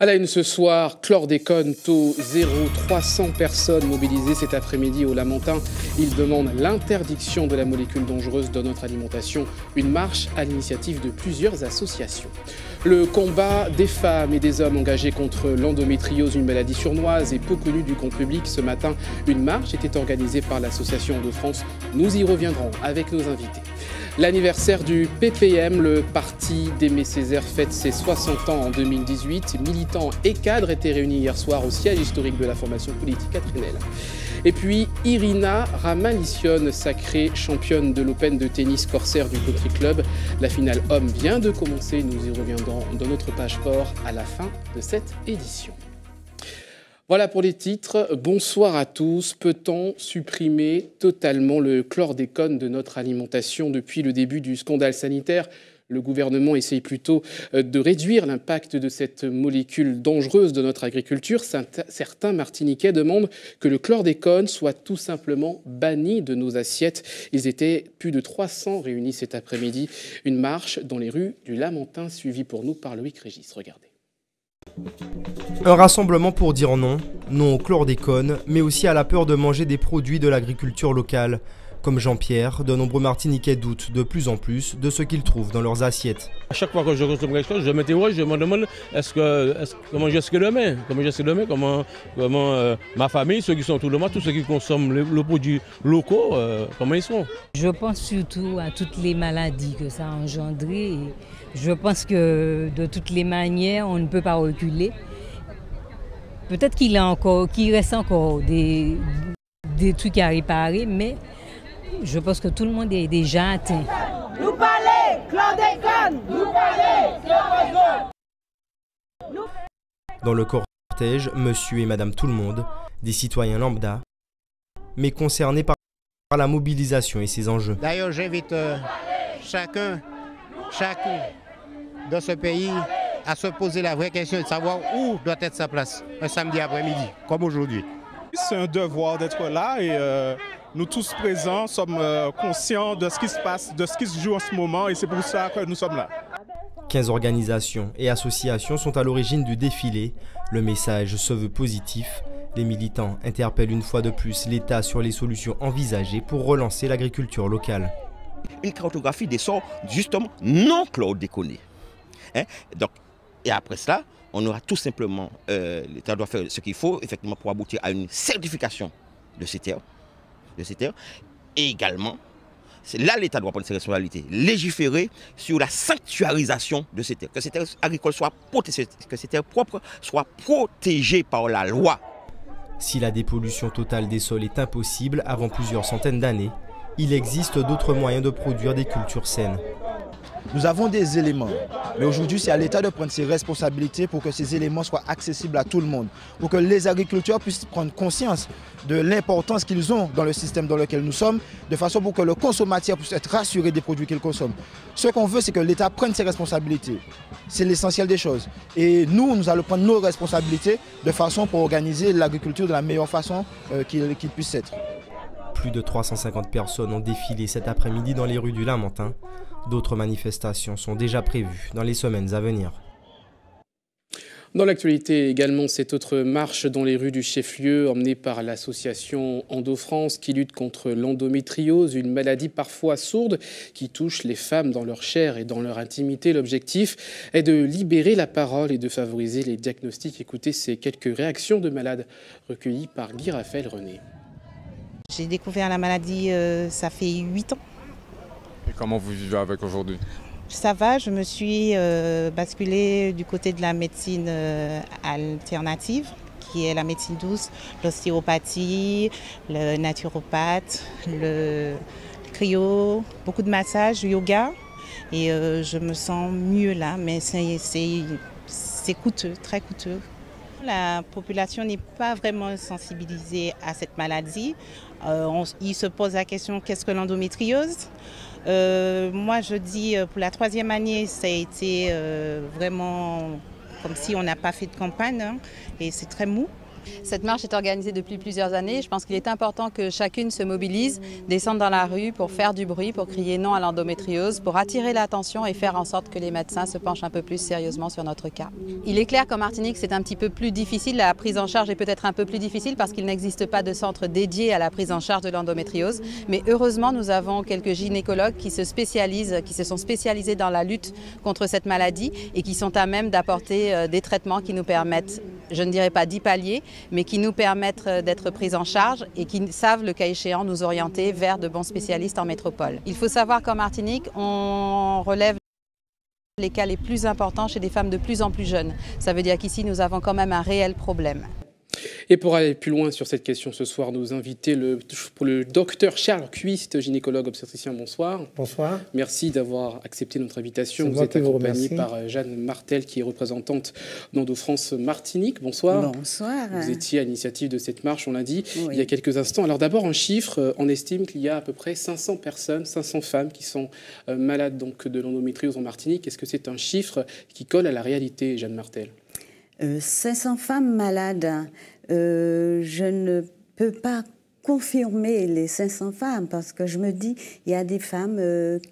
À la une ce soir, chlordécone, taux 0, 300 personnes mobilisées cet après-midi au Lamentin. Ils demandent l'interdiction de la molécule dangereuse dans notre alimentation. Une marche à l'initiative de plusieurs associations. Le combat des femmes et des hommes engagés contre l'endométriose, une maladie sournoise et peu connue du grand public. Ce matin, une marche était organisée par l'Association de France. Nous y reviendrons avec nos invités. L'anniversaire du PPM, le parti d'Aimé Césaire, fête ses 60 ans en 2018. Militants et cadres étaient réunis hier soir au siège historique de la formation politique à Trinel. Et puis Irina Ramalicione, sacrée championne de l'Open de tennis Corsair du Country Club. La finale homme vient de commencer. Nous y reviendrons dans notre page sport à la fin de cette édition. Voilà pour les titres. Bonsoir à tous. Peut-on supprimer totalement le chlordécone de notre alimentation depuis le début du scandale sanitaire ? Le gouvernement essaye plutôt de réduire l'impact de cette molécule dangereuse de notre agriculture. Certains Martiniquais demandent que le chlordécone soit tout simplement banni de nos assiettes. Ils étaient plus de 300 réunis cet après-midi. Une marche dans les rues du Lamentin, suivie pour nous par Loïc Régis. Regardez. Un rassemblement pour dire non au chlordécone, mais aussi à la peur de manger des produits de l'agriculture locale. Comme Jean-Pierre, de nombreux Martiniquais doutent de plus en plus de ce qu'ils trouvent dans leurs assiettes. À chaque fois que je consomme quelque chose, je m'interroge, je me demande comment je serai demain, comment ma famille, ceux qui sont autour de moi, tous ceux qui consomment les produits locaux, comment ils sont. Je pense surtout à toutes les maladies que ça a engendré. Et je pense que de toutes les manières, on ne peut pas reculer. Peut-être qu'il reste encore des trucs à réparer, mais je pense que tout le monde est déjà atteint. Nous parler, chlordécone, nous parler, chlordécone. Dans le cortège, monsieur et madame tout le monde, des citoyens lambda, mais concernés par la mobilisation et ses enjeux. D'ailleurs, j'invite chacun dans ce pays à se poser la vraie question de savoir où doit être sa place un samedi après-midi, comme aujourd'hui. C'est un devoir d'être là et nous tous présents sommes conscients de ce qui se passe, de ce qui se joue en ce moment et c'est pour ça que nous sommes là. 15 organisations et associations sont à l'origine du défilé. Le message se veut positif. Les militants interpellent une fois de plus l'État sur les solutions envisagées pour relancer l'agriculture locale. Une cartographie des sorts justement non chlordéconés. Donc, et après cela, on aura tout simplement, l'État doit faire ce qu'il faut effectivement pour aboutir à une certification de ces terres. Et également, là l'État doit prendre ses responsabilités, légiférer sur la sanctuarisation de ces terres, que ces terres agricoles soient protégées, que ces terres propres soient protégées par la loi. Si la dépollution totale des sols est impossible avant plusieurs centaines d'années, il existe d'autres moyens de produire des cultures saines. Nous avons des éléments, mais aujourd'hui c'est à l'État de prendre ses responsabilités pour que ces éléments soient accessibles à tout le monde, pour que les agriculteurs puissent prendre conscience de l'importance qu'ils ont dans le système dans lequel nous sommes, de façon pour que le consommateur puisse être rassuré des produits qu'il consomme. Ce qu'on veut, c'est que l'État prenne ses responsabilités. C'est l'essentiel des choses. Et nous allons prendre nos responsabilités de façon pour organiser l'agriculture de la meilleure façon qu'il puisse être. Plus de 350 personnes ont défilé cet après-midi dans les rues du Lamentin. D'autres manifestations sont déjà prévues dans les semaines à venir. Dans l'actualité également, cette autre marche dans les rues du chef-lieu emmenée par l'association Endo-France qui lutte contre l'endométriose, une maladie parfois sourde qui touche les femmes dans leur chair et dans leur intimité. L'objectif est de libérer la parole et de favoriser les diagnostics. Écoutez ces quelques réactions de malades recueillies par Guy Raphaël René. J'ai découvert la maladie, ça fait 8 ans. Et comment vous vivez avec aujourd'hui ? Ça va, je me suis basculée du côté de la médecine alternative, qui est la médecine douce, l'ostéopathie, le naturopathe, le cryo, beaucoup de massages, yoga. Et je me sens mieux là, mais c'est coûteux, très coûteux. La population n'est pas vraiment sensibilisée à cette maladie. Il se pose la question, qu'est-ce que l'endométriose ? Moi, je dis, pour la 3e année, ça a été vraiment comme si on n'a pas fait de campagne, hein, et c'est très mou. Cette marche est organisée depuis plusieurs années. Je pense qu'il est important que chacune se mobilise, descende dans la rue pour faire du bruit, pour crier non à l'endométriose, pour attirer l'attention et faire en sorte que les médecins se penchent un peu plus sérieusement sur notre cas. Il est clair qu'en Martinique, c'est un petit peu plus difficile. La prise en charge est peut-être un peu plus difficile parce qu'il n'existe pas de centre dédié à la prise en charge de l'endométriose. Mais heureusement, nous avons quelques gynécologues qui se sont spécialisés dans la lutte contre cette maladie et qui sont à même d'apporter des traitements qui nous permettent, je ne dirais pas d'y pallier, mais qui nous permettent d'être pris en charge et qui savent, le cas échéant, nous orienter vers de bons spécialistes en métropole. Il faut savoir qu'en Martinique, on relève les cas les plus importants chez des femmes de plus en plus jeunes. Ça veut dire qu'ici, nous avons quand même un réel problème. Et pour aller plus loin sur cette question ce soir, nous inviter pour le docteur Charles Cuist, gynécologue obstétricien. Bonsoir. Bonsoir. Merci d'avoir accepté notre invitation. Vous êtes accompagnée par Jeanne Martel, qui est représentante d'Endo-France Martinique. Bonsoir. Bonsoir. Vous étiez à l'initiative de cette marche, on l'a dit, il y a quelques instants. Alors d'abord, un chiffre, on estime qu'il y a à peu près 500 personnes, 500 femmes qui sont malades donc, de l'endométriose en Martinique. Est-ce que c'est un chiffre qui colle à la réalité, Jeanne Martel ? 500 femmes malades, je ne peux pas confirmer les 500 femmes parce que je me dis il y a des femmes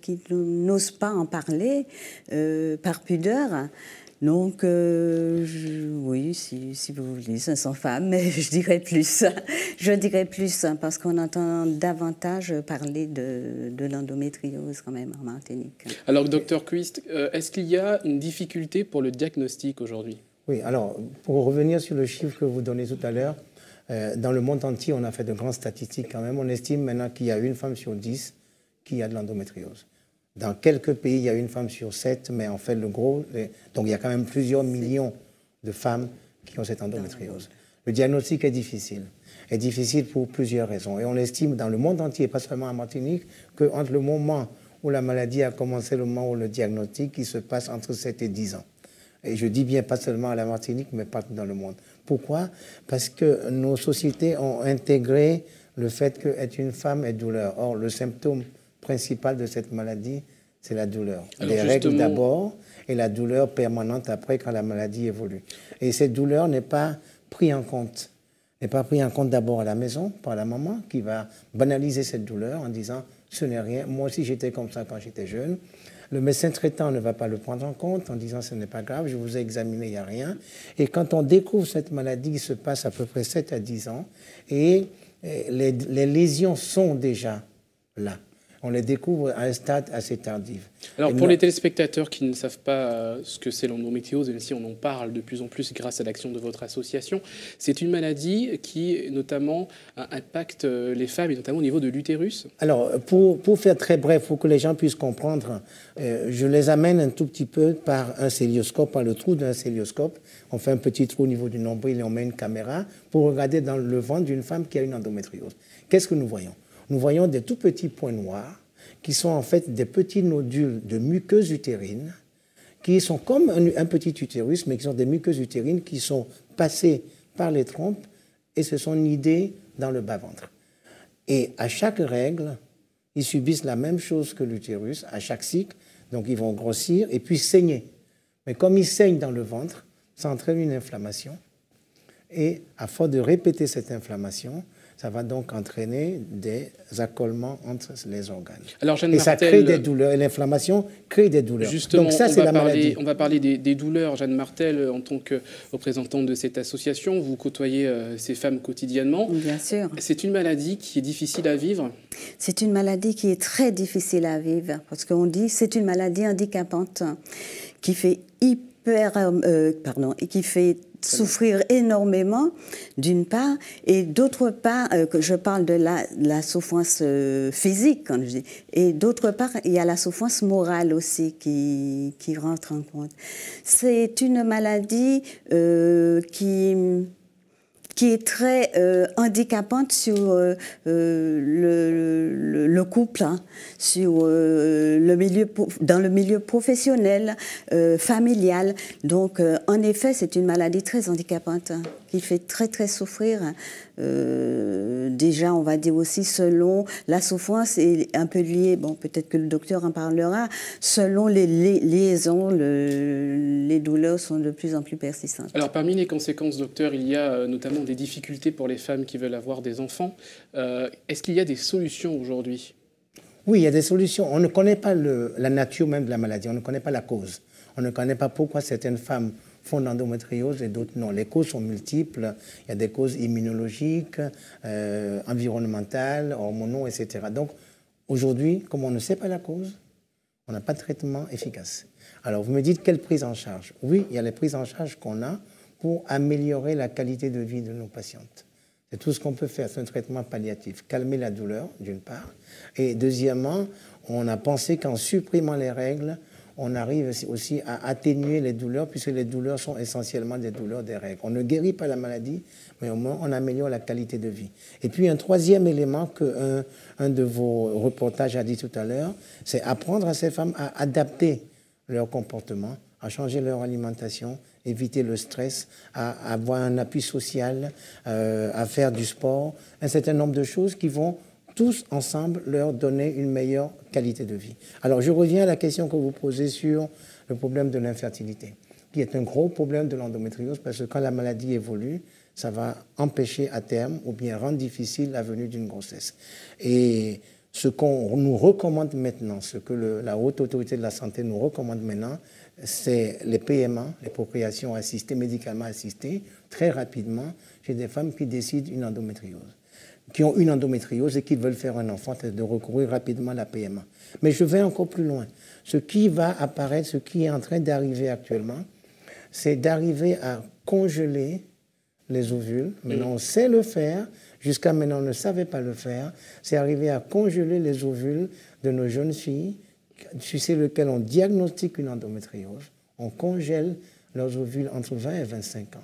qui n'osent pas en parler par pudeur. Donc, oui, si vous voulez, 500 femmes, mais je dirais plus. Je dirais plus parce qu'on entend davantage parler de l'endométriose quand même en Martinique. Alors, docteur Cuist, est-ce qu'il y a une difficulté pour le diagnostic aujourd'hui ? Oui, alors, pour revenir sur le chiffre que vous donnez tout à l'heure, dans le monde entier, on a fait de grandes statistiques quand même. On estime maintenant qu'il y a une femme sur 10 qui a de l'endométriose. Dans quelques pays, il y a une femme sur 7, mais en fait, donc il y a quand même plusieurs millions de femmes qui ont cette endométriose. Le diagnostic est difficile pour plusieurs raisons. Et on estime dans le monde entier, pas seulement en Martinique, qu'entre le moment où la maladie a commencé, le moment où le diagnostic, il se passe entre 7 et 10 ans. Et je dis bien pas seulement à la Martinique, mais partout dans le monde. Pourquoi ? Parce que nos sociétés ont intégré le fait qu'être une femme est douleur. Or, le symptôme principal de cette maladie, c'est la douleur. Alors, les règles d'abord et la douleur permanente après quand la maladie évolue. Et cette douleur n'est pas prise en compte. N'est pas prise en compte d'abord à la maison par la maman qui va banaliser cette douleur en disant « ce n'est rien, moi aussi j'étais comme ça quand j'étais jeune ». Le médecin traitant ne va pas le prendre en compte en disant « ce n'est pas grave, je vous ai examiné, il n'y a rien ». Et quand on découvre cette maladie, il se passe à peu près 7 à 10 ans et les lésions sont déjà là. On les découvre à un stade assez tardif. Alors, pour les téléspectateurs qui ne savent pas ce que c'est l'endométriose, même si on en parle de plus en plus grâce à l'action de votre association, c'est une maladie qui, notamment, impacte les femmes, et notamment au niveau de l'utérus. Alors, pour faire très bref, pour que les gens puissent comprendre, je les amène un tout petit peu par un cœlioscope, par le trou d'un cœlioscope. On fait un petit trou au niveau du nombril et on met une caméra pour regarder dans le ventre d'une femme qui a une endométriose. Qu'est-ce que nous voyons ? Nous voyons des tout petits points noirs qui sont en fait des petits nodules de muqueuse utérine qui sont comme un petit utérus, mais qui sont des muqueuses utérines qui sont passées par les trompes et se sont nidées dans le bas-ventre. Et à chaque règle, ils subissent la même chose que l'utérus, à chaque cycle, donc ils vont grossir et puis saigner. Mais comme ils saignent dans le ventre, ça entraîne une inflammation. Et à force de répéter cette inflammation, ça va donc entraîner des accolements entre les organes. Alors, Jeanne Martel, ça crée des douleurs. Et l'inflammation crée des douleurs. Justement, donc ça, c'est la maladie. On va parler des douleurs. Jeanne Martel, en tant que représentante de cette association, vous côtoyez ces femmes quotidiennement. Bien sûr. C'est une maladie qui est difficile à vivre ? C'est une maladie qui est très difficile à vivre. Parce qu'on dit que c'est une maladie handicapante qui fait qui fait souffrir énormément, d'une part, et d'autre part, que je parle de la souffrance physique, quand je dis, et d'autre part, il y a la souffrance morale aussi qui rentre en compte. C'est une maladie qui est très handicapante sur le couple, hein, sur dans le milieu professionnel, familial. Donc, en effet, c'est une maladie très handicapante qui fait très, très souffrir. Déjà, on va dire aussi, selon la souffrance est un peu liée, bon, peut-être que le docteur en parlera, selon les liaisons, les douleurs sont de plus en plus persistantes. Alors, parmi les conséquences, docteur, il y a notamment des difficultés pour les femmes qui veulent avoir des enfants. Est-ce qu'il y a des solutions aujourd'hui? Oui, il y a des solutions. On ne connaît pas la nature même de la maladie, on ne connaît pas la cause. On ne connaît pas pourquoi certaines femmes font de l'endométriose et d'autres non. Les causes sont multiples. Il y a des causes immunologiques, environnementales, hormonaux, etc. Donc, aujourd'hui, comme on ne sait pas la cause, on n'a pas de traitement efficace. Alors, vous me dites quelle prise en charge? Oui, il y a les prises en charge qu'on a pour améliorer la qualité de vie de nos patientes. C'est tout ce qu'on peut faire, c'est un traitement palliatif. Calmer la douleur, d'une part. Et deuxièmement, on a pensé qu'en supprimant les règles, on arrive aussi à atténuer les douleurs, puisque les douleurs sont essentiellement des douleurs des règles. On ne guérit pas la maladie, mais au moins on améliore la qualité de vie. Et puis un troisième élément que un de vos reportages a dit tout à l'heure, c'est apprendre à ces femmes à adapter leur comportement, à changer leur alimentation, éviter le stress, à avoir un appui social, à faire du sport, un certain nombre de choses qui vont tous ensemble leur donner une meilleure qualité de vie. Alors je reviens à la question que vous posez sur le problème de l'infertilité, qui est un gros problème de l'endométriose, parce que quand la maladie évolue, ça va empêcher à terme ou bien rendre difficile la venue d'une grossesse. Et ce qu'on nous recommande maintenant, ce que la Haute Autorité de la Santé nous recommande maintenant, c'est les PMA, les procréations assistées, médicalement assistées, très rapidement, chez des femmes qui décident une endométriose, qui ont une endométriose et qui veulent faire un enfant, de recourir rapidement à la PMA. Mais je vais encore plus loin. Ce qui va apparaître, ce qui est en train d'arriver actuellement, c'est d'arriver à congeler les ovules. Maintenant, on sait le faire. Jusqu'à maintenant, on ne savait pas le faire. C'est arriver à congeler les ovules de nos jeunes filles, sur lesquelles on diagnostique une endométriose. On congèle leurs ovules entre 20 et 25 ans.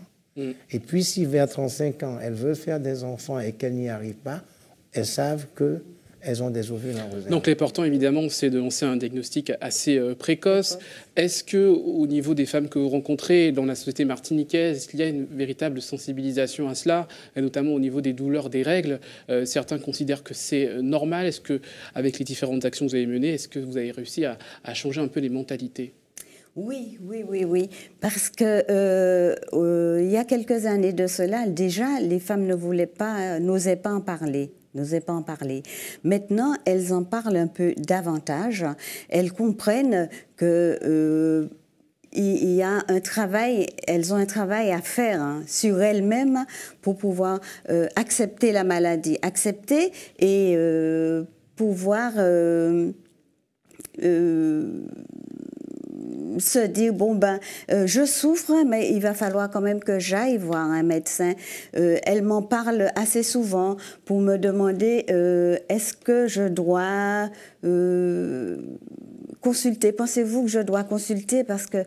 Et puis, si vers 35 ans, elles veulent faire des enfants et qu'elles n'y arrivent pas, elles savent qu'elles ont des ovules en réserve. Donc l'important, évidemment, c'est de lancer un diagnostic assez précoce. Est-ce qu'au niveau des femmes que vous rencontrez dans la société martiniquaise, est-ce qu'il y a une véritable sensibilisation à cela, et notamment au niveau des douleurs des règles? Certains considèrent que c'est normal. Est-ce qu'avec les différentes actions que vous avez menées, est-ce que vous avez réussi à changer un peu les mentalités? Oui, parce que il y a quelques années de cela, déjà, les femmes n'osaient pas en parler. Maintenant, elles en parlent un peu davantage. Elles comprennent que il y a un travail, elles ont un travail à faire sur elles-mêmes pour pouvoir accepter la maladie, accepter et pouvoir se dire, bon, je souffre, mais il va falloir quand même que j'aille voir un médecin. Elle m'en parle assez souvent pour me demander, est-ce que je dois consulter? Pensez-vous que je dois consulter parce que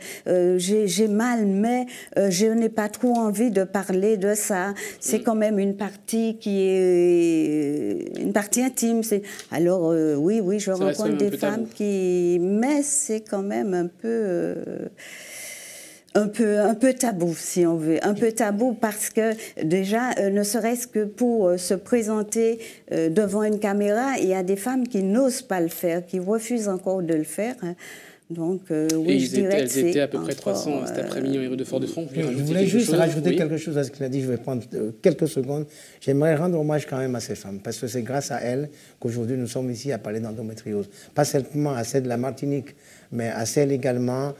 j'ai mal, mais je n'ai pas trop envie de parler de ça. C'est quand même une partie qui est une partie intime. Alors oui, je rencontre des femmes qui... Mais c'est quand même un peu tabou, si on veut. Un peu tabou parce que déjà, ne serait-ce que pour se présenter devant une caméra, il y a des femmes qui n'osent pas le faire, qui refusent encore de le faire. Donc, oui, je dirais elles étaient à peu près 300 cet après-midi en rue de Fort-de-France. Je voulais juste rajouter quelque chose à ce qu'il a dit. Je vais prendre quelques secondes. J'aimerais rendre hommage quand même à ces femmes, parce que c'est grâce à elles qu'aujourd'hui nous sommes ici à parler d'endométriose. Pas seulement à celles de la Martinique, mais à celles également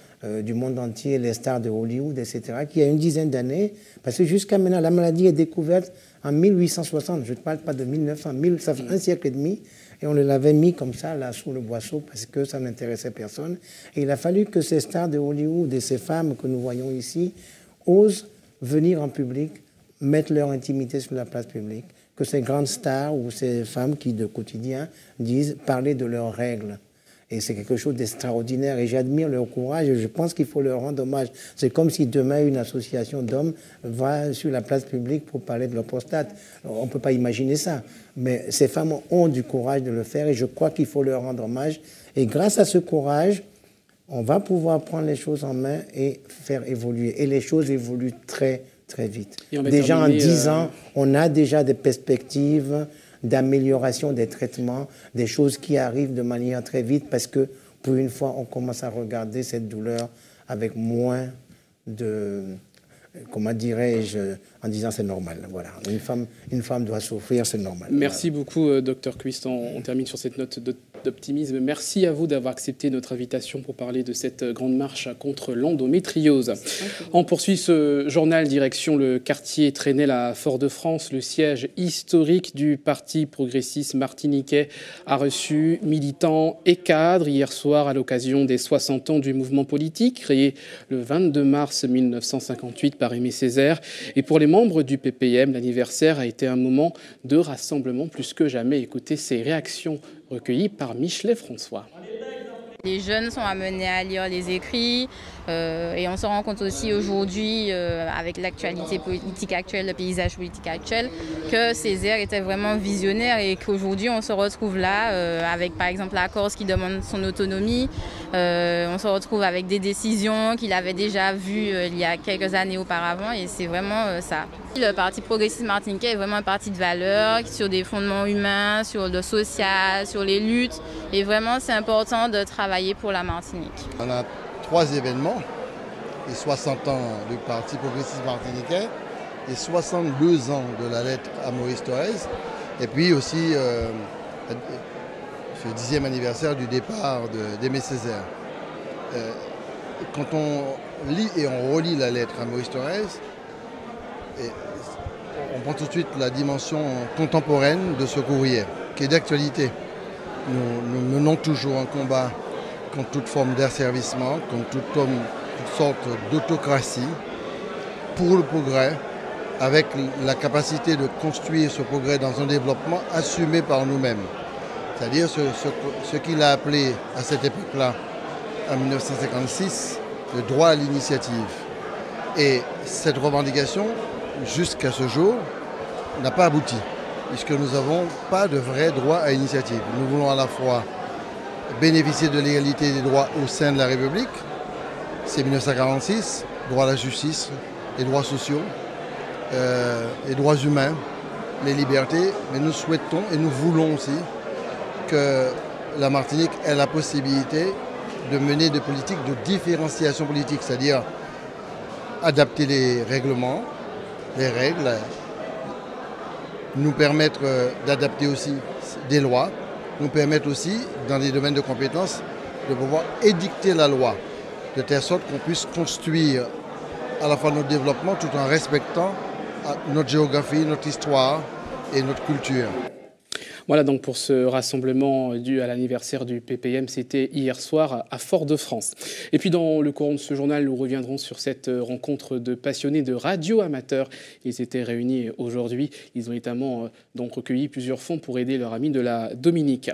du monde entier, les stars de Hollywood, etc., qui il y a une dizaine d'années, parce que jusqu'à maintenant, la maladie est découverte en 1860. Je ne parle pas de 1900, ça fait un siècle et demi. Et on l'avait mis comme ça, là, sous le boisseau, parce que ça n'intéressait personne. Et il a fallu que ces stars de Hollywood et ces femmes que nous voyons ici osent venir en public, mettre leur intimité sur la place publique, que ces grandes stars ou ces femmes qui, de quotidien, disent parler de leurs règles. Et c'est quelque chose d'extraordinaire et j'admire leur courage et je pense qu'il faut leur rendre hommage. C'est comme si demain une association d'hommes va sur la place publique pour parler de leur prostate. On ne peut pas imaginer ça. Mais ces femmes ont du courage de le faire et je crois qu'il faut leur rendre hommage. Et grâce à ce courage, on va pouvoir prendre les choses en main et faire évoluer. Et les choses évoluent très, très vite. Et Déjà en 10 ans, on a déjà des perspectives d'amélioration des traitements, des choses qui arrivent de manière très vite parce que pour une fois, on commence à regarder cette douleur avec moins de... Comment dirais-je, en disant c'est normal. Voilà. Une femme doit souffrir, c'est normal. Merci beaucoup, Dr Cuist. On termine sur cette note d'optimisme. Merci à vous d'avoir accepté notre invitation pour parler de cette grande marche contre l'endométriose. On poursuit ce journal direction le quartier Trenel à Fort-de-France. Le siège historique du Parti progressiste martiniquais a reçu militants et cadres hier soir à l'occasion des 60 ans du mouvement politique créé le 22 mars 1958 par Aimé Césaire. Et pour les membres du PPM, l'anniversaire a été un moment de rassemblement plus que jamais. Écoutez ces réactions recueillies par Michelet François. Les jeunes sont amenés à lire les écrits et on se rend compte aussi aujourd'hui, avec l'actualité politique actuelle, le paysage politique actuel, que Césaire était vraiment visionnaire et qu'aujourd'hui on se retrouve là avec par exemple la Corse qui demande son autonomie. On se retrouve avec des décisions qu'il avait déjà vues il y a quelques années auparavant et c'est vraiment ça. Le Parti progressiste martiniquais est vraiment un parti de valeurs sur des fondements humains, sur le social, sur les luttes et vraiment c'est important de travailler pour la Martinique. On a 3 événements, les 60 ans du Parti progressiste martiniquais, les 62 ans de la lettre à Maurice Thorez et puis aussi le 10e anniversaire du départ d'Aimé Césaire. Quand on lit et on relit la lettre à Maurice Thorez, on prend tout de suite la dimension contemporaine de ce courrier, qui est d'actualité. Nous menons toujours un combat contre toute forme d'asservissement, contre toute sorte d'autocratie, pour le progrès, avec la capacité de construire ce progrès dans un développement assumé par nous-mêmes. C'est-à-dire ce qu'il a appelé à cette époque-là, en 1956, le droit à l'initiative. Et cette revendication, jusqu'à ce jour, n'a pas abouti, puisque nous n'avons pas de vrai droit à l'initiative. Nous voulons à la fois bénéficier de l'égalité des droits au sein de la République, c'est 1946, droit à la justice, les droits sociaux, les droits humains, les libertés, mais nous souhaitons et nous voulons aussi que la Martinique ait la possibilité de mener des politiques de différenciation politique, c'est-à-dire adapter les règlements, les règles, nous permettre d'adapter aussi des lois, nous permettre aussi, dans les domaines de compétences, de pouvoir édicter la loi, de telle sorte qu'on puisse construire à la fois notre développement tout en respectant notre géographie, notre histoire et notre culture. Voilà donc pour ce rassemblement dû à l'anniversaire du PPM, c'était hier soir à Fort-de-France. Et puis dans le courant de ce journal, nous reviendrons sur cette rencontre de passionnés de radio amateurs. Ils étaient réunis aujourd'hui. Ils ont notamment donc recueilli plusieurs fonds pour aider leur ami de la Dominique.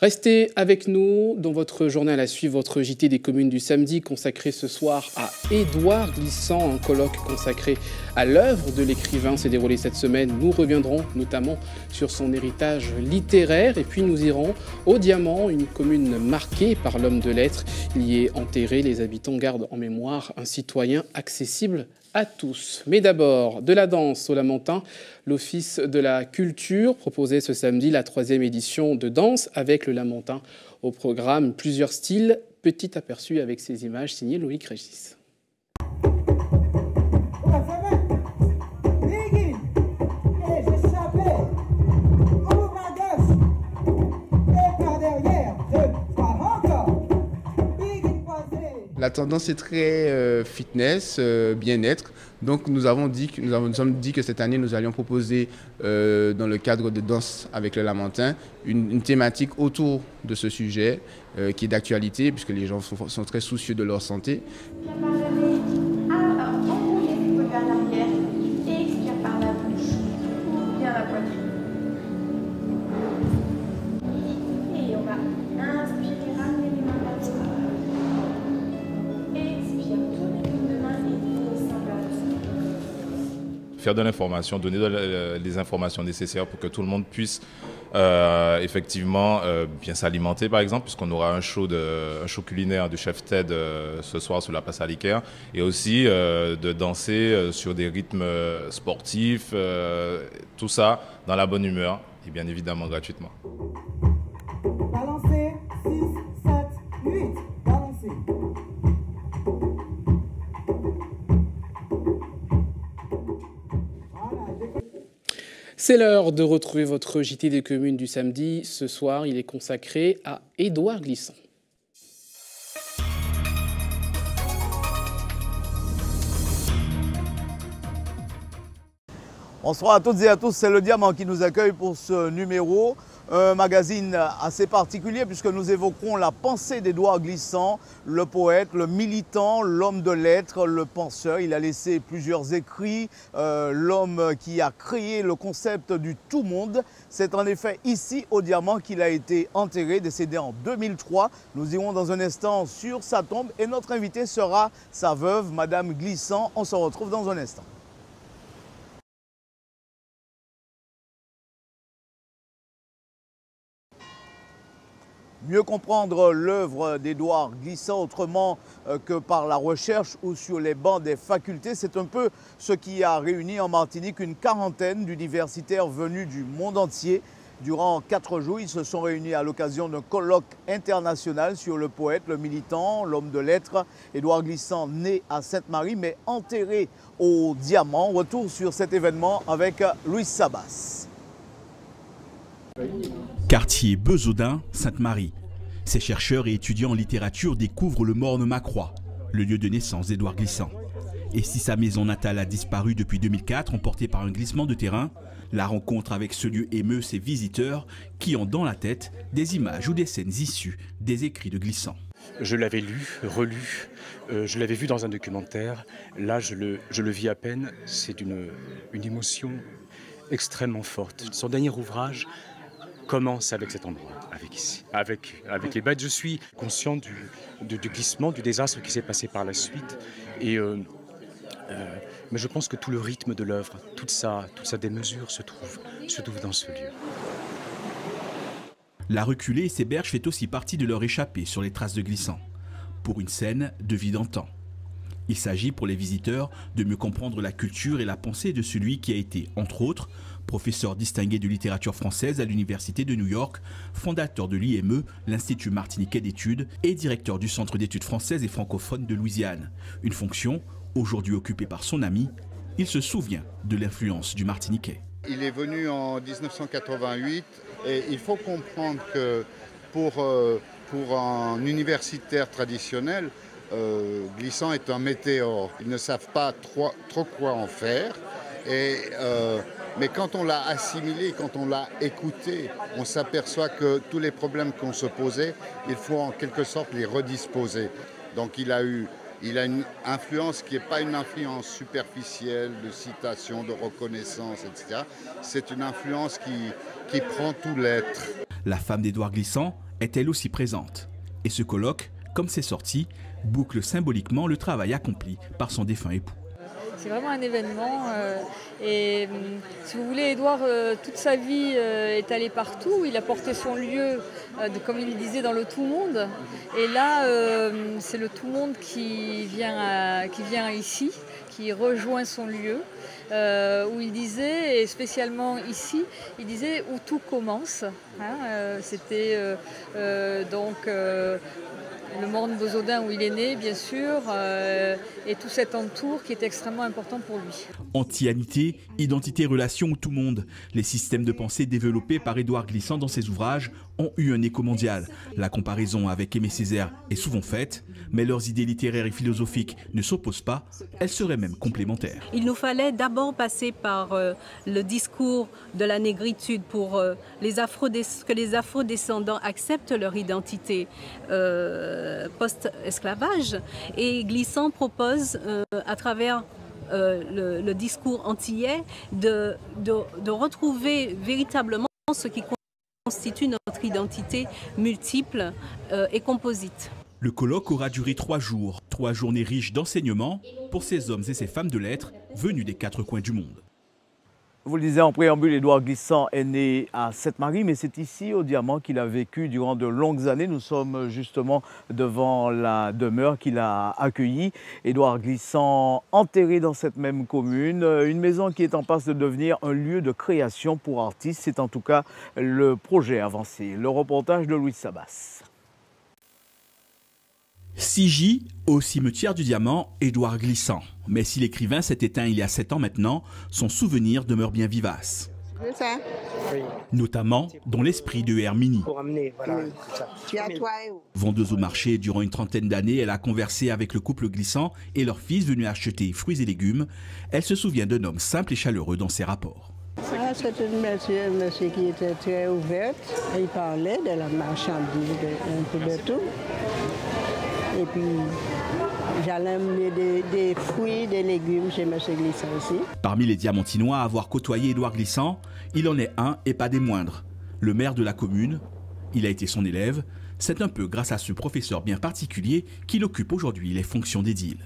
Restez avec nous dans votre journal à suivre, votre JT des communes du samedi consacré ce soir à Édouard Glissant, un colloque consacré à l'œuvre de l'écrivain s'est déroulé cette semaine. Nous reviendrons notamment sur son héritage littéraire et puis nous irons au Diamant, une commune marquée par l'homme de lettres. Il y est enterré, les habitants gardent en mémoire un citoyen accessible à tous. Mais d'abord, de la danse au Lamentin, l'Office de la culture proposait ce samedi la 3e édition de danse avec le Lamentin. Au programme, plusieurs styles. Petit aperçu avec ces images signées Loïc Régis. La tendance est très fitness, bien-être. Donc nous avons dit que cette année nous allions proposer dans le cadre de danse avec le Lamentin une thématique autour de ce sujet qui est d'actualité puisque les gens sont très soucieux de leur santé. faire de l'information, donner les informations nécessaires pour que tout le monde puisse effectivement bien s'alimenter par exemple, puisqu'on aura un show culinaire du chef Ted ce soir sur la place Alicaire, et aussi de danser sur des rythmes sportifs, tout ça dans la bonne humeur et bien évidemment gratuitement. Balancez, 6, 7, 8, balancez. C'est l'heure de retrouver votre JT des communes du samedi. Ce soir, il est consacré à Édouard Glissant. Bonsoir à toutes et à tous, c'est le Diamant qui nous accueille pour ce numéro. Un magazine assez particulier puisque nous évoquerons la pensée d'Édouard Glissant, le poète, le militant, l'homme de lettres, le penseur. Il a laissé plusieurs écrits, l'homme qui a créé le concept du tout monde. C'est en effet ici au Diamant qu'il a été enterré, décédé en 2003. Nous irons dans un instant sur sa tombe et notre invité sera sa veuve, Madame Glissant. On se retrouve dans un instant. Mieux comprendre l'œuvre d'Édouard Glissant autrement que par la recherche ou sur les bancs des facultés, c'est un peu ce qui a réuni en Martinique une quarantaine d'universitaires venus du monde entier. Durant 4 jours, ils se sont réunis à l'occasion d'un colloque international sur le poète, le militant, l'homme de lettres. Édouard Glissant, né à Sainte-Marie, mais enterré au Diamant. Retour sur cet événement avec Louis Sabas. Quartier Bezaudun, Sainte-Marie. Ces chercheurs et étudiants en littérature découvrent le Morne-Macroix, le lieu de naissance d'Édouard Glissant. Et si sa maison natale a disparu depuis 2004, emportée par un glissement de terrain, la rencontre avec ce lieu émeut ses visiteurs qui ont dans la tête des images ou des scènes issues des écrits de Glissant. Je l'avais lu, relu, je l'avais vu dans un documentaire. Là, je le vis à peine. C'est une émotion extrêmement forte. Son dernier ouvrage commence avec cet endroit, avec les bêtes. Je suis conscient du glissement, du désastre qui s'est passé par la suite. Mais je pense que tout le rythme de l'œuvre, toute sa démesure se trouve dans ce lieu. La reculée et ses berges fait aussi partie de leur échappée sur les traces de Glissant, pour une scène de vie d'antan. Il s'agit pour les visiteurs de mieux comprendre la culture et la pensée de celui qui a été, entre autres, professeur distingué de littérature française à l'Université de New York, fondateur de l'IME, l'Institut martiniquais d'études, et directeur du Centre d'études françaises et francophones de Louisiane. Une fonction aujourd'hui occupée par son ami. Il se souvient de l'influence du martiniquais. Il est venu en 1988 et il faut comprendre que pour un universitaire traditionnel, Glissant est un météore. Ils ne savent pas trop quoi en faire. Mais quand on l'a assimilé, quand on l'a écouté, on s'aperçoit que tous les problèmes qu'on se posait, il faut en quelque sorte les redisposer. Donc il a une influence qui n'est pas une influence superficielle de citation, de reconnaissance, etc. C'est une influence qui prend tout l'être. La femme d'Édouard Glissant est elle aussi présente. Et ce colloque, comme c'est sorti, boucle symboliquement le travail accompli par son défunt époux. C'est vraiment un événement et si vous voulez, Édouard, toute sa vie est allé partout. Il a porté son lieu, comme il disait, dans le tout monde. Et là, c'est le tout monde qui vient ici, qui rejoint son lieu, où il disait, et spécialement ici, il disait où tout commence. C'était donc le Morne-Bezaudun où il est né, bien sûr, et tout cet entour qui est extrêmement important pour lui. Antianité, identité, relation ou tout monde. Les systèmes de pensée développés par Édouard Glissant dans ses ouvrages ont eu un écho mondial. La comparaison avec Aimé Césaire est souvent faite, mais leurs idées littéraires et philosophiques ne s'opposent pas, elles seraient même complémentaires. Il nous fallait d'abord passer par le discours de la négritude pour que les afro-descendants acceptent leur identité post-esclavage. Et Glissant propose, à travers le discours antillais, de retrouver véritablement ce qui constitue notre identité multiple et composite. Le colloque aura duré 3 jours, 3 journées riches d'enseignements pour ces hommes et ces femmes de lettres venus des 4 coins du monde. Vous le disiez en préambule, Édouard Glissant est né à Sainte-Marie, mais c'est ici, au Diamant, qu'il a vécu durant de longues années. Nous sommes justement devant la demeure qu'il a accueillie. Édouard Glissant, enterré dans cette même commune, une maison qui est en passe de devenir un lieu de création pour artistes. C'est en tout cas le projet avancé. Le reportage de Louis Sabas. 6J au cimetière du Diamant, Édouard Glissant. Mais si l'écrivain s'est éteint il y a 7 ans maintenant, son souvenir demeure bien vivace. Notamment dans l'esprit de Herminie. Vendeuse au marché durant une trentaine d'années, elle a conversé avec le couple Glissant et leur fils venu acheter fruits et légumes. Elle se souvient d'un homme simple et chaleureux dans ses rapports. C'était un monsieur qui était très ouvert. Il parlait de la marchandise, un peu de tout. Et puis, j'allais amener des fruits, des légumes chez M. Glissant aussi. Parmi les Diamantinois à avoir côtoyé Édouard Glissant, il en est un et pas des moindres. Le maire de la commune, il a été son élève. C'est un peu grâce à ce professeur bien particulier qu'il occupe aujourd'hui les fonctions d'édile.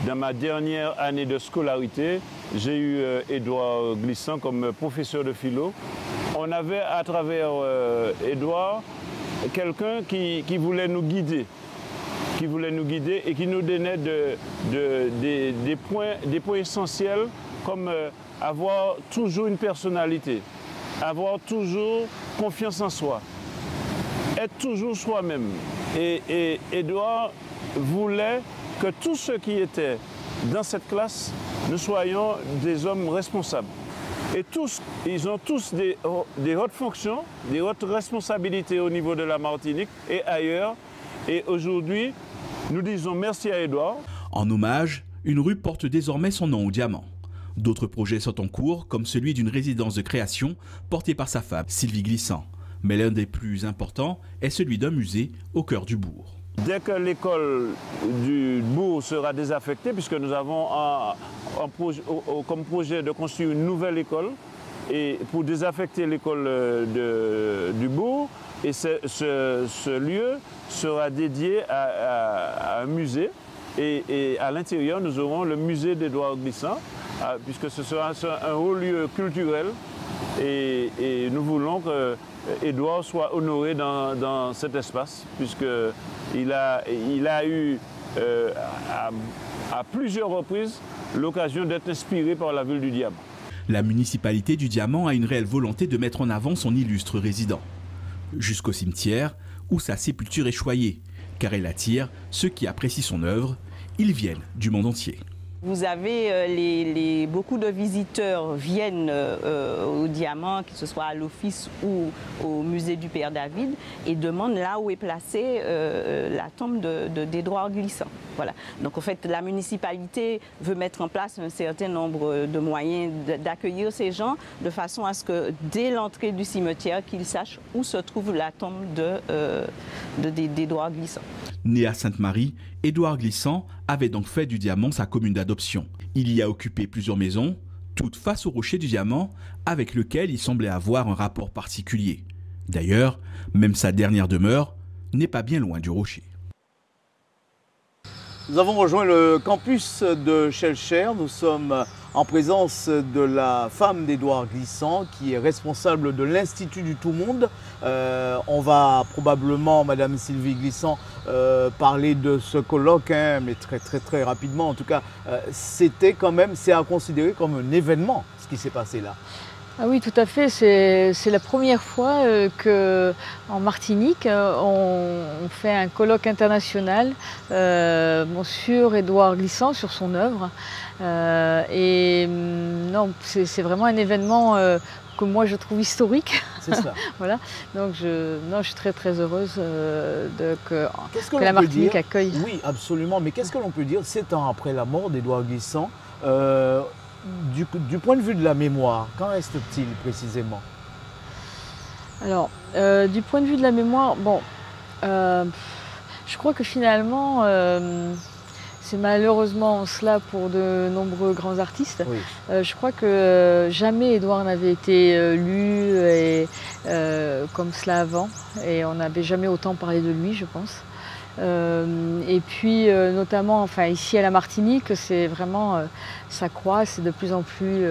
Dans ma dernière année de scolarité, j'ai eu Édouard Glissant comme professeur de philo. On avait à travers Édouard quelqu'un qui voulait nous guider. Et qui nous donnait des points essentiels comme avoir toujours une personnalité, avoir toujours confiance en soi, être toujours soi-même. Et Édouard voulait que tous ceux qui étaient dans cette classe, nous soyons des hommes responsables. Et tous, ils ont tous des hautes fonctions, des hautes responsabilités au niveau de la Martinique et ailleurs. Et aujourd'hui, nous disons merci à Édouard. En hommage, une rue porte désormais son nom au Diamant. D'autres projets sont en cours, comme celui d'une résidence de création portée par sa femme, Sylvie Glissant. Mais l'un des plus importants est celui d'un musée au cœur du bourg. Dès que l'école du bourg sera désaffectée, puisque nous avons comme projet de construire une nouvelle école, et pour désaffecter l'école du bourg, et ce lieu sera dédié à un musée. Et à l'intérieur, nous aurons le musée d'Édouard Glissant, puisque ce sera un haut lieu culturel. Et nous voulons qu'Édouard soit honoré dans cet espace, puisqu'il a eu à plusieurs reprises l'occasion d'être inspiré par la ville du Diamant. La municipalité du Diamant a une réelle volonté de mettre en avant son illustre résident. Jusqu'au cimetière, où sa sépulture est choyée, car elle attire ceux qui apprécient son œuvre. Ils viennent du monde entier. Vous avez beaucoup de visiteurs viennent au Diamant, que ce soit à l'office ou au musée du Père David, et demandent là où est placée la tombe d'Édouard Glissant. Voilà. Donc en fait, la municipalité veut mettre en place un certain nombre de moyens d'accueillir ces gens, de façon à ce que dès l'entrée du cimetière, qu'ils sachent où se trouve la tombe d'Édouard Glissant. Né à Sainte-Marie, Édouard Glissant avait donc fait du Diamant sa commune d'adoption. Il y a occupé plusieurs maisons, toutes face au rocher du Diamant, avec lequel il semblait avoir un rapport particulier. D'ailleurs, même sa dernière demeure n'est pas bien loin du rocher. Nous avons rejoint le campus de Schellcher. Nous sommes en présence de la femme d'Édouard Glissant, qui est responsable de l'Institut du Tout-Monde. On va probablement, Madame Sylvie Glissant, parler de ce colloque, hein, mais très rapidement. En tout cas, c'est à considérer comme un événement, ce qui s'est passé là. Ah oui, tout à fait. C'est la première fois qu'en Martinique, on fait un colloque international sur Édouard Glissant, sur son œuvre. Non, c'est vraiment un événement que moi je trouve historique. C'est ça. Voilà. Donc je suis très heureuse que la Martinique accueille. Oui, absolument. Mais qu'est-ce que l'on peut dire 7 ans après la mort d'Édouard Glissant du point de vue de la mémoire, qu'en reste-t-il précisément? Alors, du point de vue de la mémoire, je crois que finalement, c'est malheureusement cela pour de nombreux grands artistes. Oui. Je crois que jamais Édouard n'avait été lu comme cela avant, et on n'avait jamais autant parlé de lui, je pense. Et puis notamment, enfin ici à la Martinique, c'est vraiment, ça croît, c'est de plus en plus,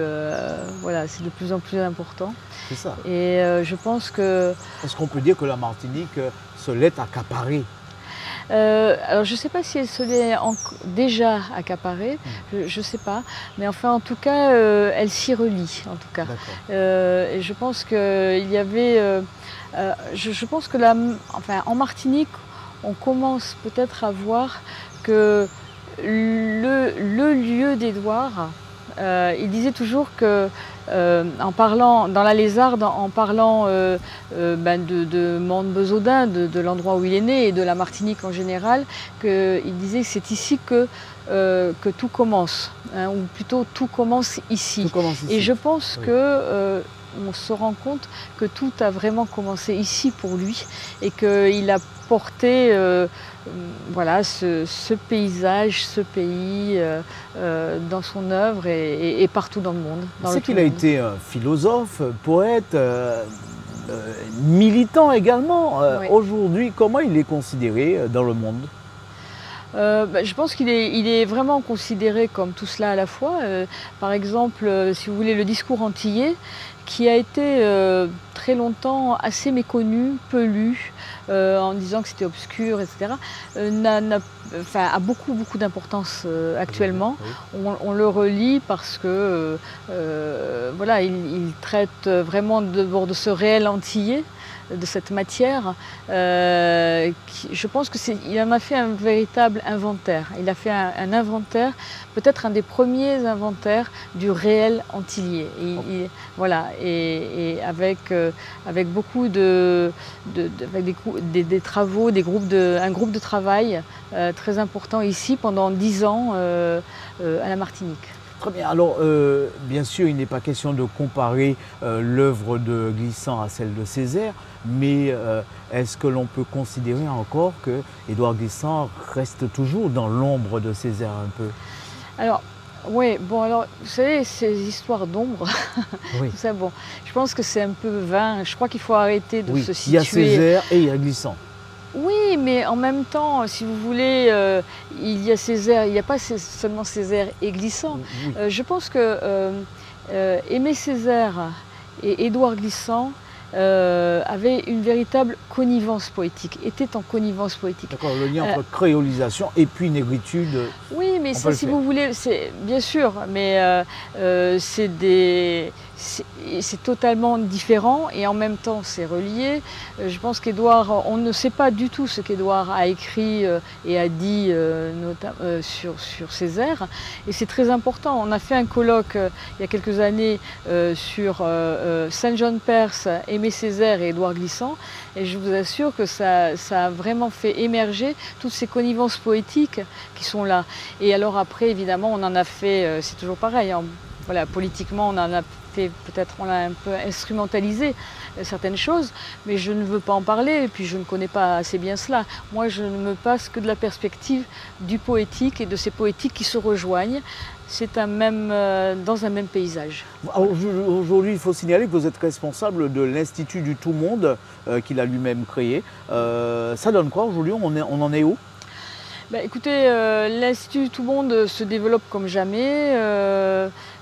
voilà, c'est de plus en plus important. C'est ça. Et je pense que... Est-ce qu'on peut dire que la Martinique se l'est accaparée? Alors je ne sais pas si elle se l'est déjà accaparée, je ne sais pas, mais enfin en tout cas elle s'y relie en tout cas. Et je pense qu'il y avait, je pense que enfin, en Martinique on commence peut-être à voir que le lieu d'Édouard, il disait toujours que en parlant, dans la Lézarde, en parlant de Mande-Besaudin, de l'endroit où il est né et de la Martinique en général, il disait que c'est ici que tout commence, hein, ou plutôt tout commence ici. Tout commence ici. Et je pense que on se rend compte que tout a vraiment commencé ici pour lui et qu'il a porté voilà, ce paysage, ce pays dans son œuvre et partout dans le monde. C'est qu'il a été philosophe, poète, militant également. Oui. Aujourd'hui, comment il est considéré dans le monde? Je pense qu'il est vraiment considéré comme tout cela à la fois. Par exemple, si vous voulez, le discours antillais, qui a été très longtemps assez méconnu, peu lu, en disant que c'était obscur, etc., a beaucoup d'importance actuellement. Oui. On le relit parce que voilà, il traite vraiment de ce réel antillais, de cette matière. Je pense qu'il en a fait un véritable inventaire. Il a fait un inventaire, peut-être un des premiers inventaires du réel antillais. Voilà, et avec beaucoup avec des travaux, un groupe de travail très important ici pendant 10 ans à la Martinique. Très bien. Alors, bien sûr, il n'est pas question de comparer l'œuvre de Glissant à celle de Césaire, mais est-ce que l'on peut considérer encore que Édouard Glissant reste toujours dans l'ombre de Césaire un peu? Alors, oui, bon, alors, vous savez, ces histoires d'ombre, oui. Tout ça, bon, je pense que c'est un peu vain. Je crois qu'il faut arrêter de se situer. Il y a Césaire et il y a Glissant. Oui, mais en même temps, si vous voulez, il y a Césaire, il n'y a pas seulement Césaire et Glissant. Oui. Je pense que Aimé Césaire et Édouard Glissant avaient une véritable connivence poétique, étaient en connivence poétique. D'accord, le lien entre créolisation et puis négritude. Oui, mais ça, si vous voulez, c'est bien sûr, mais c'est totalement différent et en même temps c'est relié. Je pense qu'Édouard, on ne sait pas du tout ce qu'Édouard a écrit et a dit sur Césaire, et c'est très important. On a fait un colloque il y a quelques années sur Saint-Jean-de-Perse, Aimé Césaire et Édouard Glissant, et je vous assure que ça a vraiment fait émerger toutes ces connivences poétiques qui sont là. Et alors après, évidemment, on en a fait, c'est toujours pareil, hein, voilà, politiquement, on en a fait, peut-être on a un peu instrumentalisé certaines choses, mais je ne veux pas en parler, et puis je ne connais pas assez bien cela. Moi, je ne me passe que de la perspective du poétique et de ces poétiques qui se rejoignent. C'est dans un même paysage. Aujourd'hui, il faut signaler que vous êtes responsable de l'Institut du Tout-Monde qu'il a lui-même créé. Ça donne quoi aujourd'hui? On en est où? Ben, écoutez, l'Institut du Tout-Monde se développe comme jamais,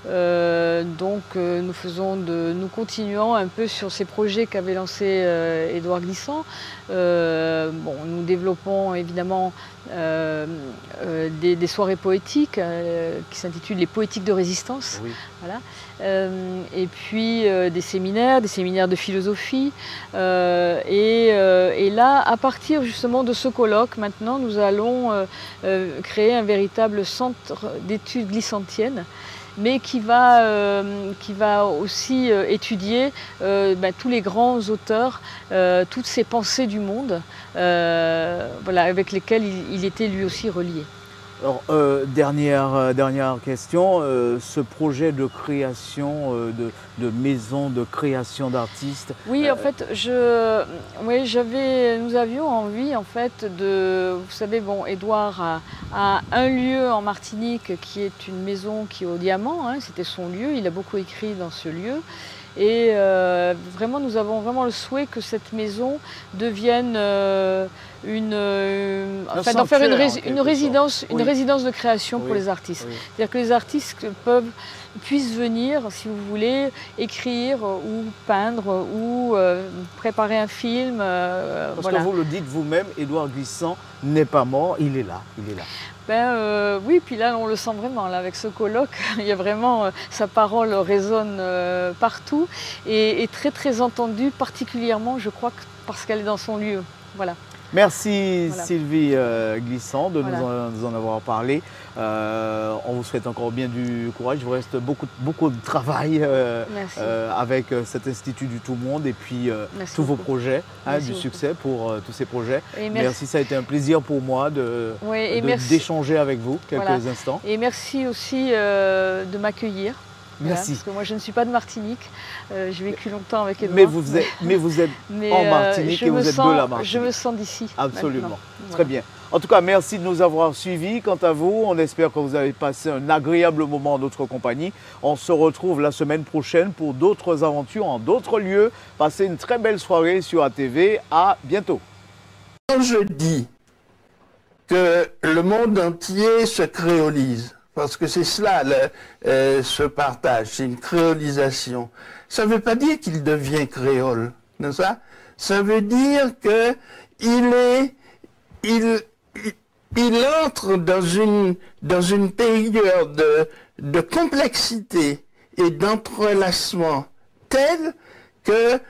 donc nous continuons un peu sur ces projets qu'avait lancé Édouard Glissant. Nous développons évidemment des soirées poétiques qui s'intitulent les Poétiques de Résistance. Oui. Voilà. Et puis des séminaires de philosophie. Et là, à partir justement de ce colloque, maintenant, nous allons créer un véritable centre d'études glissantiennes, mais qui va aussi étudier tous les grands auteurs, toutes ces pensées du monde, voilà, avec lesquelles il était lui aussi relié. Alors, dernière question, ce projet de création de maison de création d'artistes. Oui, en fait, nous avions envie, en fait, vous savez, bon, Édouard a un lieu en Martinique qui est une maison qui est au Diamant, hein, c'était son lieu, il a beaucoup écrit dans ce lieu. Et vraiment, nous avons vraiment le souhait que cette maison devienne d'en faire une résidence de création pour les artistes. C'est-à-dire que les artistes puissent venir, si vous voulez, écrire ou peindre ou préparer un film. Parce que vous le dites vous-même, Édouard Glissant n'est pas mort, il est là. Oui, puis là on le sent vraiment, là, avec ce colloque, il y a vraiment, sa parole résonne partout et très très entendue, particulièrement je crois parce qu'elle est dans son lieu. Voilà. Merci Sylvie Glissant de nous en avoir parlé. On vous souhaite encore bien du courage. Il vous reste beaucoup de travail avec cet Institut du Tout-Monde et puis tous vos projets, du succès pour tous ces projets. Merci, ça a été un plaisir pour moi d'échanger avec vous quelques instants. Et merci aussi de m'accueillir. Merci. Parce que moi je ne suis pas de Martinique, j'ai vécu longtemps avec Édouard. Mais vous êtes en Martinique et vous êtes de la Martinique. Je me sens d'ici. Absolument. Très bien. En tout cas, merci de nous avoir suivis. Quant à vous, on espère que vous avez passé un agréable moment en notre compagnie. On se retrouve la semaine prochaine pour d'autres aventures en d'autres lieux. Passez une très belle soirée sur ATV. À bientôt. Quand je dis que le monde entier se créolise, parce que c'est cela, ce partage, c'est une créolisation. Ça ne veut pas dire qu'il devient créole, n'est-ce pas? Ça veut dire qu'il entre dans une période de complexité et d'entrelacement tel que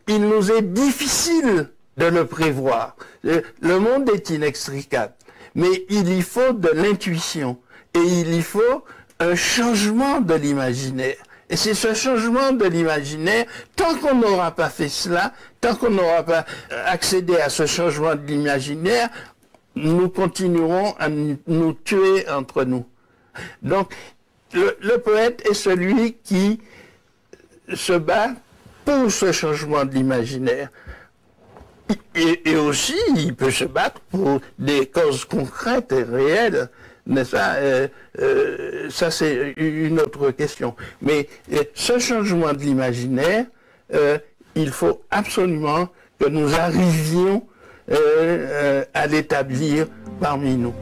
il nous est difficile de le prévoir. Le monde est inextricable. Mais il y faut de l'intuition et il y faut un changement de l'imaginaire. Et c'est ce changement de l'imaginaire, tant qu'on n'aura pas fait cela, tant qu'on n'aura pas accédé à ce changement de l'imaginaire, nous continuerons à nous tuer entre nous. Donc, le poète est celui qui se bat pour ce changement de l'imaginaire. Et aussi, il peut se battre pour des causes concrètes et réelles, n'est-ce pas? Ça, c'est une autre question. Mais ce changement de l'imaginaire, il faut absolument que nous arrivions à l'établir parmi nous.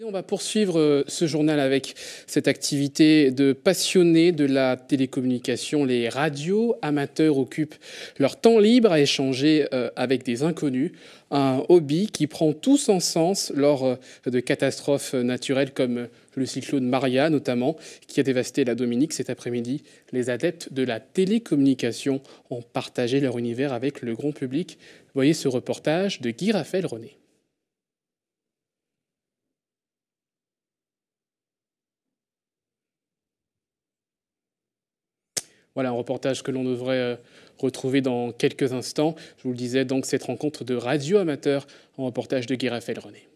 On va poursuivre ce journal avec cette activité de passionnés de la télécommunication. Les radios amateurs occupent leur temps libre à échanger avec des inconnus. Un hobby qui prend tout son sens lors de catastrophes naturelles comme le cyclone Maria notamment, qui a dévasté la Dominique cet après-midi. Les adeptes de la télécommunication ont partagé leur univers avec le grand public. Voyez ce reportage de Guy-Raphaël René. Voilà un reportage que l'on devrait retrouver dans quelques instants. Je vous le disais, donc cette rencontre de radio amateurs, en reportage de Guy-Raphaël René.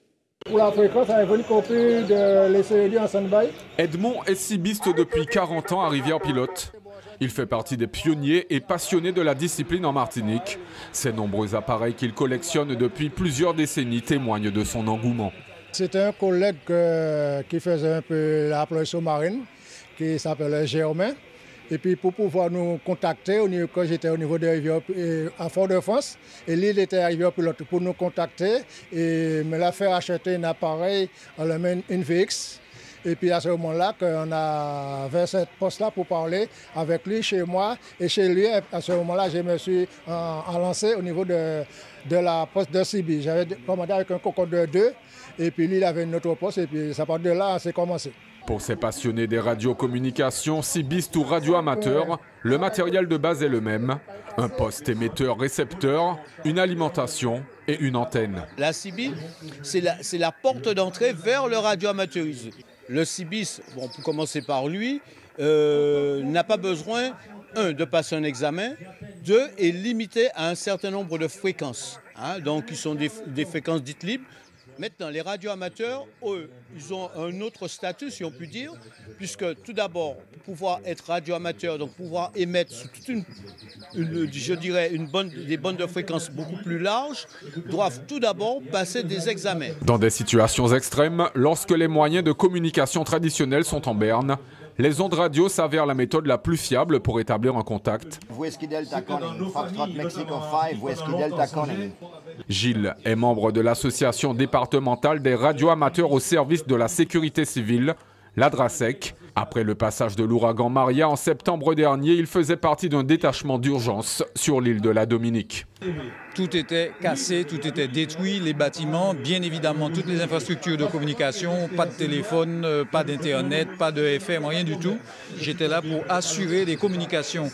Pour la fréquence, avez-vous compris de laisser en stand-by? Edmond est cibiste depuis 40 ans à Rivière-Pilote. Il fait partie des pionniers et passionnés de la discipline en Martinique. Ces nombreux appareils qu'il collectionne depuis plusieurs décennies témoignent de son engouement. C'était un collègue qui faisait un peu la plongée sous-marine, qui s'appelait Germain. Et puis pour pouvoir nous contacter, quand j'étais au niveau de Rivière, à Fort-de-France, et lui était à Rivière-Pilote pour nous contacter et me l'a fait acheter un appareil, une VX. Et puis à ce moment-là, on a vers cette poste-là pour parler avec lui chez moi et chez lui. À ce moment-là, je me suis lancé au niveau de la poste de Sibi. J'avais commandé avec un Cocon de 2 et puis lui, il avait une autre poste et puis ça part de là, c'est commencé. Pour ces passionnés des radiocommunications, cibistes ou radioamateurs, le matériel de base est le même. Un poste émetteur-récepteur, une alimentation et une antenne. La CIBI, c'est la porte d'entrée vers le radioamateurisme. Le CIBIS, bon, pour commencer par lui, n'a pas besoin, 1, de passer un examen, 2, est limité à un certain nombre de fréquences. Donc, ils sont des fréquences dites libres. Maintenant, les radioamateurs, eux, ils ont un autre statut, si on peut dire, puisque tout d'abord, pour pouvoir être radioamateur, donc pouvoir émettre sous toute des bandes de fréquences beaucoup plus larges, doivent tout d'abord passer des examens. Dans des situations extrêmes, lorsque les moyens de communication traditionnels sont en berne, Les ondes radio s'avèrent la méthode la plus fiable pour établir un contact. Gilles est membre de l'association départementale des radioamateurs au service de la sécurité civile, la DRASEC. Après le passage de l'ouragan Maria en septembre dernier, il faisait partie d'un détachement d'urgence sur l'île de la Dominique. Tout était cassé, tout était détruit, les bâtiments, bien évidemment toutes les infrastructures de communication, pas de téléphone, pas d'internet, pas de FM, rien du tout. J'étais là pour assurer les communications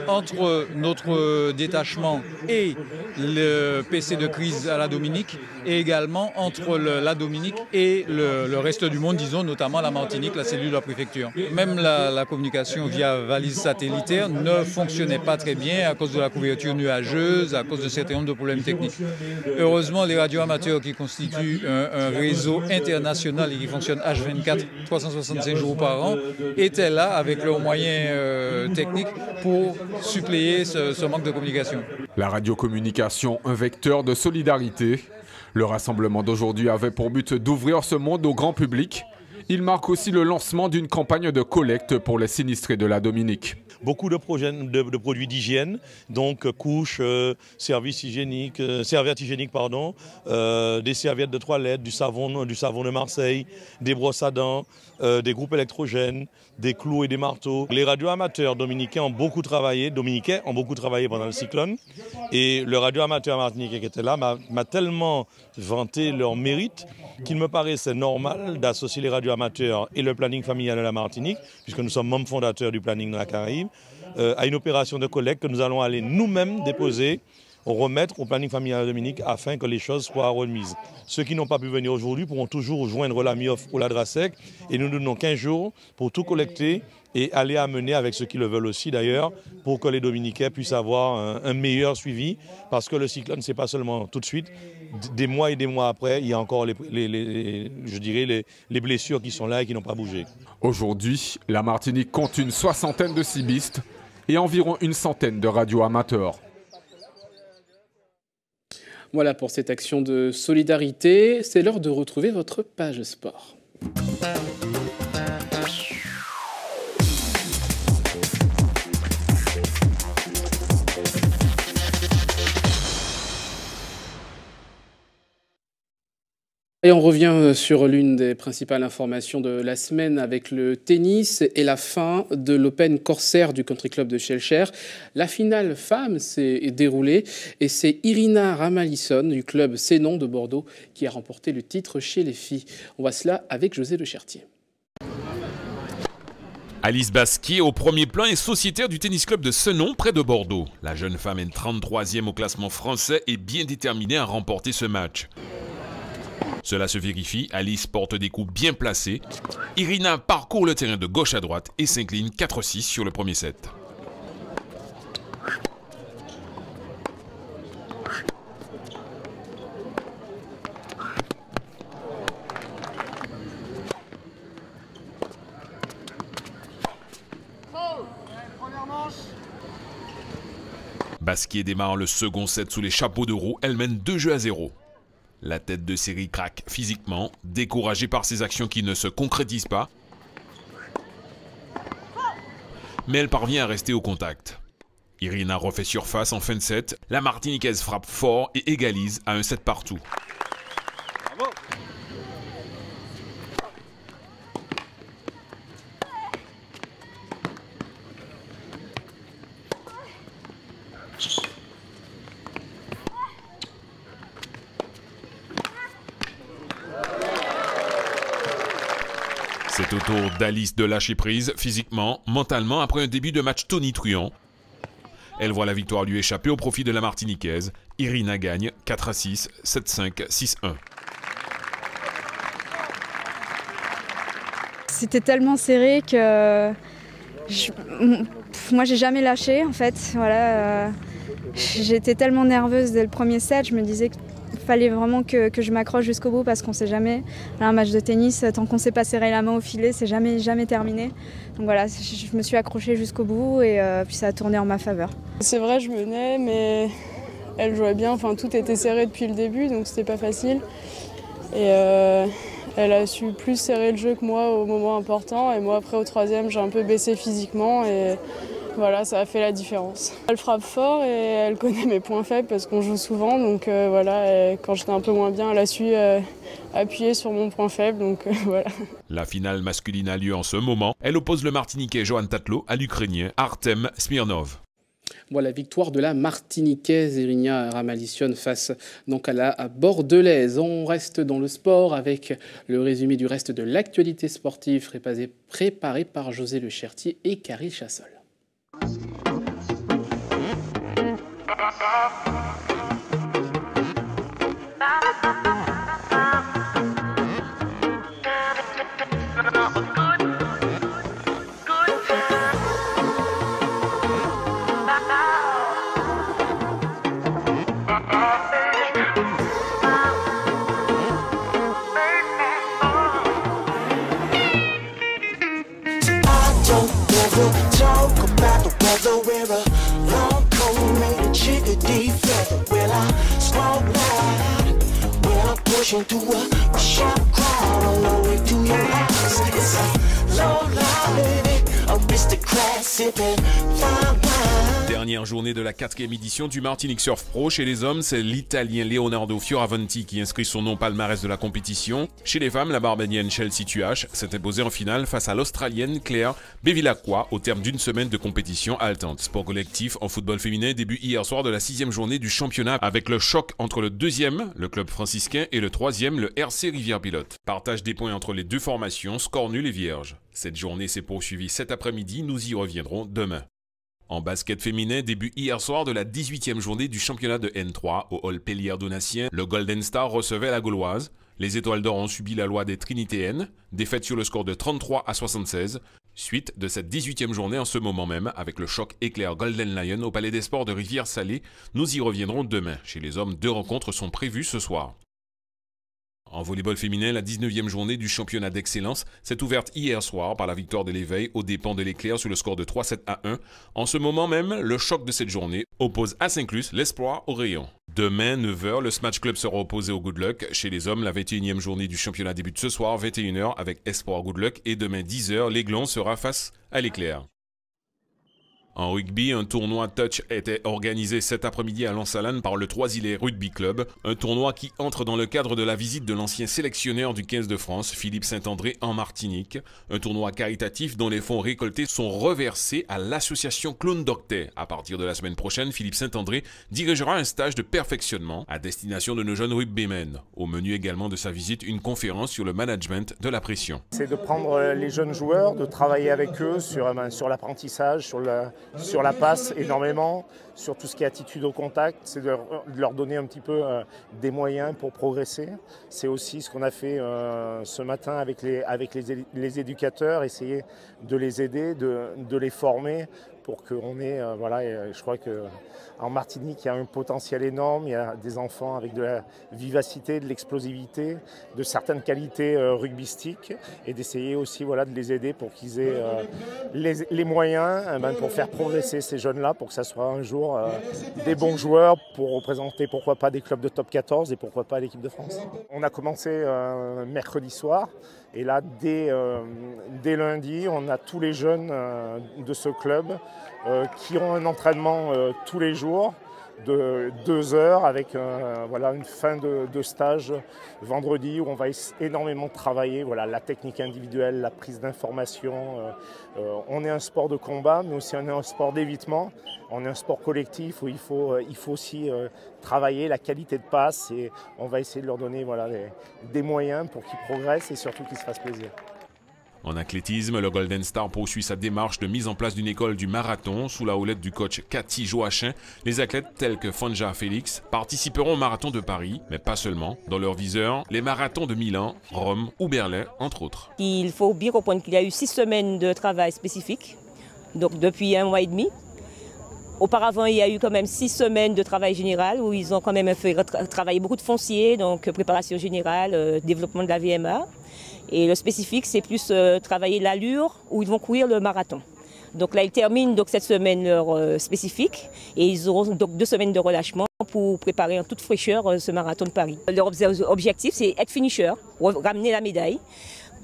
entre notre détachement et le PC de crise à la Dominique et également entre la Dominique et le reste du monde, disons notamment la Martinique, la cellule de la préfecture. Même la communication via valise satellitaire ne fonctionnait pas très bien à cause de la couverture nuageuse, à cause de certains nombre de problèmes techniques. Heureusement, les radioamateurs qui constituent un réseau international et qui fonctionne H24, 365 jours par an, étaient là avec leurs moyens techniques pour suppléer ce manque de communication. La radiocommunication, un vecteur de solidarité. Le rassemblement d'aujourd'hui avait pour but d'ouvrir ce monde au grand public. Il marque aussi le lancement d'une campagne de collecte pour les sinistrés de la Dominique. Beaucoup de produits d'hygiène, donc couches, serviettes hygiéniques, des serviettes de toilette, du savon de Marseille, des brosses à dents, des groupes électrogènes, des clous et des marteaux. Les radioamateurs dominicains ont beaucoup travaillé pendant le cyclone. Et le radioamateur martiniquais qui était là m'a tellement vanté leur mérite qu'il me paraissait normal d'associer les radioamateurs et le planning familial de la Martinique, puisque nous sommes membres fondateurs du planning de la Caraïbe, à une opération de collecte que nous allons aller nous-mêmes déposer, remettre au planning familial de la Dominique afin que les choses soient remises. Ceux qui n'ont pas pu venir aujourd'hui pourront toujours joindre la MIOF ou la DRASEC et nous donnons 15 jours pour tout collecter et aller amener avec ceux qui le veulent aussi d'ailleurs pour que les Dominicains puissent avoir un meilleur suivi parce que le cyclone c'est pas seulement tout de suite, des mois et des mois après il y a encore les blessures qui sont là et qui n'ont pas bougé. Aujourd'hui, la Martinique compte une soixantaine de cibistes et environ une centaine de radioamateurs. Voilà pour cette action de solidarité. C'est l'heure de retrouver votre page sport. Et on revient sur l'une des principales informations de la semaine avec le tennis et la fin de l'Open Corsair du Country Club de Schellcher. La finale femme s'est déroulée et c'est Irina Ramalison du club Sénon de Bordeaux qui a remporté le titre chez les filles. On voit cela avec José Lechertier. Alice Basquier au premier plan est sociétaire du tennis club de Senon près de Bordeaux. La jeune femme est 33e au classement français et bien déterminée à remporter ce match. Cela se vérifie, Alice porte des coups bien placés. Irina parcourt le terrain de gauche à droite et s'incline 4-6 sur le premier set. Basquier démarre le second set sous les chapeaux de roue. Elle mène 2-0. La tête de série craque physiquement, découragée par ses actions qui ne se concrétisent pas. Mais elle parvient à rester au contact. Irina refait surface en fin de set. La Martiniquaise frappe fort et égalise à un set partout. Bravo. C'est au tour d'Alice de lâcher prise physiquement, mentalement après un début de match tonitruant. Elle voit la victoire lui échapper au profit de la Martiniquaise. Irina gagne 4-6, 7-5, 6-1. C'était tellement serré que moi j'ai jamais lâché en fait. Voilà, j'étais tellement nerveuse dès le premier set, je me disais qu'il fallait vraiment que je m'accroche jusqu'au bout parce qu'on ne sait jamais. Là, un match de tennis, tant qu'on ne s'est pas serré la main au filet, c'est jamais terminé. Donc voilà, je me suis accrochée jusqu'au bout et puis ça a tourné en ma faveur. C'est vrai, je menais, mais elle jouait bien. Enfin, tout était serré depuis le début, donc c'était pas facile. Et elle a su plus serrer le jeu que moi au moment important. Et moi, après, au troisième, j'ai un peu baissé physiquement. Et voilà, ça a fait la différence. Elle frappe fort et elle connaît mes points faibles parce qu'on joue souvent. Donc voilà, et quand j'étais un peu moins bien, elle a su appuyer sur mon point faible. Donc voilà. La finale masculine a lieu en ce moment. Elle oppose le Martiniquais Johan Tatlo à l'Ukrainien Artem Smirnov. Voilà, victoire de la Martiniquaise Erinia Ramalicione face donc à la Bordelaise. On reste dans le sport avec le résumé du reste de l'actualité sportive préparé par José Le Chertier et Caril Chassol. Dernière journée de la 4e édition du Martinique Surf Pro. Chez les hommes, c'est l'Italien Leonardo Fioravanti qui inscrit son nom au palmarès de la compétition. Chez les femmes, la Barbadienne Chelsea Tuache s'est imposée en finale face à l'Australienne Claire Bevilacqua au terme d'une semaine de compétition haletante. Sport collectif en football féminin, début hier soir de la 6e journée du championnat avec le choc entre le 2e, le club franciscain, et le 3e, le RC Rivière-Pilote. Partage des points entre les deux formations, score nul et vierge. Cette journée s'est poursuivie cet après-midi, nous y reviendrons demain. En basket féminin, début hier soir de la 18e journée du championnat de N3 au hall Pellière-Donatien, le Golden Star recevait la Gauloise. Les Étoiles d'Or ont subi la loi des Trinitéennes, défaite sur le score de 33-76. Suite de cette 18e journée en ce moment même, avec le choc éclair Golden Lion au Palais des Sports de Rivière-Salée. Nous y reviendrons demain. Chez les hommes, 2 rencontres sont prévues ce soir. En volleyball féminin, la 19e journée du championnat d'excellence s'est ouverte hier soir par la victoire de l'Éveil aux dépens de l'Éclair sur le score de 3-7-1. En ce moment même, le choc de cette journée oppose à Saint-Clus l'Espoir au Rayon. Demain, 9h, le Smash Club sera opposé au Good Luck. Chez les hommes, la 21e journée du championnat débute ce soir, 21h, avec Espoir Good Luck. Et demain, 10h, l'Aiglon sera face à l'Éclair. En rugby, un tournoi Touch était organisé cet après-midi à Lansalane par le Trois-Îlets Rugby Club, un tournoi qui entre dans le cadre de la visite de l'ancien sélectionneur du 15 de France, Philippe Saint-André, en Martinique. Un tournoi caritatif dont les fonds récoltés sont reversés à l'association Clown Doctet. À partir de la semaine prochaine, Philippe Saint-André dirigera un stage de perfectionnement à destination de nos jeunes rugbymen. Au menu également de sa visite, une conférence sur le management de la pression. C'est de prendre les jeunes joueurs, de travailler avec eux sur l'apprentissage, sur la passe énormément, sur tout ce qui est attitude au contact, c'est de leur donner un petit peu des moyens pour progresser. C'est aussi ce qu'on a fait ce matin avec les éducateurs, essayer de les aider, de les former pour qu'on ait, voilà, je crois qu'en Martinique, il y a un potentiel énorme, il y a des enfants avec de la vivacité, de l'explosivité, de certaines qualités rugbystiques, et d'essayer aussi, voilà, de les aider pour qu'ils aient les moyens pour faire progresser ces jeunes-là, pour que ça soit un jour des bons joueurs pour représenter, pourquoi pas, des clubs de top 14 et pourquoi pas l'équipe de France. On a commencé mercredi soir, et là, dès lundi, on a tous les jeunes de ce club qui ont un entraînement tous les jours de 2 heures avec voilà, une fin de stage vendredi où on va énormément travailler voilà, la technique individuelle, la prise d'information. On est un sport de combat, mais aussi on est un sport d'évitement. On est un sport collectif où il faut aussi travailler la qualité de passe, et on va essayer de leur donner voilà, des moyens pour qu'ils progressent et surtout qu'ils se fassent plaisir. En athlétisme, le Golden Star poursuit sa démarche de mise en place d'une école du marathon sous la houlette du coach Cathy Joachim. Les athlètes tels que Fanja Félix participeront au marathon de Paris, mais pas seulement. Dans leur viseur, les marathons de Milan, Rome ou Berlin, entre autres. Il faut bien comprendre qu'il y a eu 6 semaines de travail spécifique, donc depuis 1 mois et demi. Auparavant, il y a eu quand même 6 semaines de travail général où ils ont quand même fait travailler beaucoup de foncier, donc préparation générale, développement de la VMA. Et le spécifique, c'est plus travailler l'allure où ils vont courir le marathon. Donc là, ils terminent donc cette semaine leur spécifique et ils auront donc 2 semaines de relâchement pour préparer en toute fraîcheur ce marathon de Paris. Leur objectif, c'est être finisher, ramener la médaille.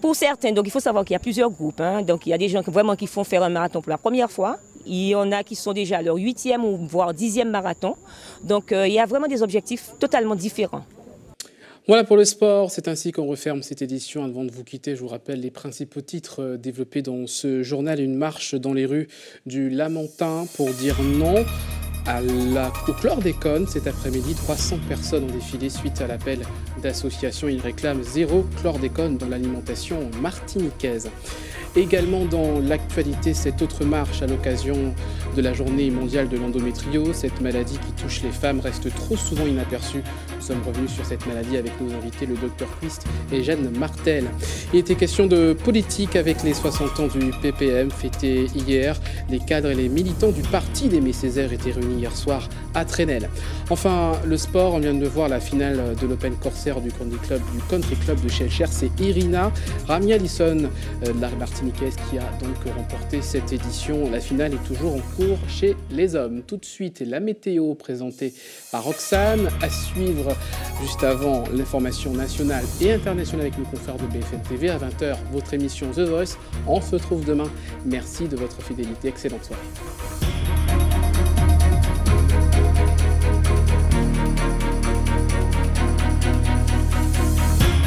Pour certains, donc il faut savoir qu'il y a plusieurs groupes. Donc il y a des gens qui font faire un marathon pour la première fois. Il y en a qui sont déjà à leur 8e ou voire 10e marathon. Donc il y a vraiment des objectifs totalement différents. Voilà pour le sport, c'est ainsi qu'on referme cette édition. Avant de vous quitter, je vous rappelle les principaux titres développés dans ce journal. Une marche dans les rues du Lamentin pour dire non au chlordécone. Cet après-midi, 300 personnes ont défilé suite à l'appel d'associations. Ils réclament zéro chlordécone dans l'alimentation martiniquaise. Également dans l'actualité, cette autre marche à l'occasion de la journée mondiale de l'endométriose. Cette maladie qui touche les femmes reste trop souvent inaperçue. Nous sommes revenus sur cette maladie avec nos invités, le Dr Christ et Jeanne Martel. Il était question de politique avec les 60 ans du PPM fêtés hier. Les cadres et les militants du parti d'Aimé Césaire étaient réunis hier soir à Trenel. Enfin, le sport, on vient de voir la finale de l'Open Corsair du Country Club de Schellcher. C'est Irina Ramialison de la Martiniquaise qui a donc remporté cette édition. La finale est toujours en cours chez les hommes. Tout de suite, la météo présentée par Roxane. À suivre juste avant l'information nationale et internationale avec nos confrères de BFM TV. À 20h, votre émission The Voice. On se retrouve demain. Merci de votre fidélité. Excellente soirée.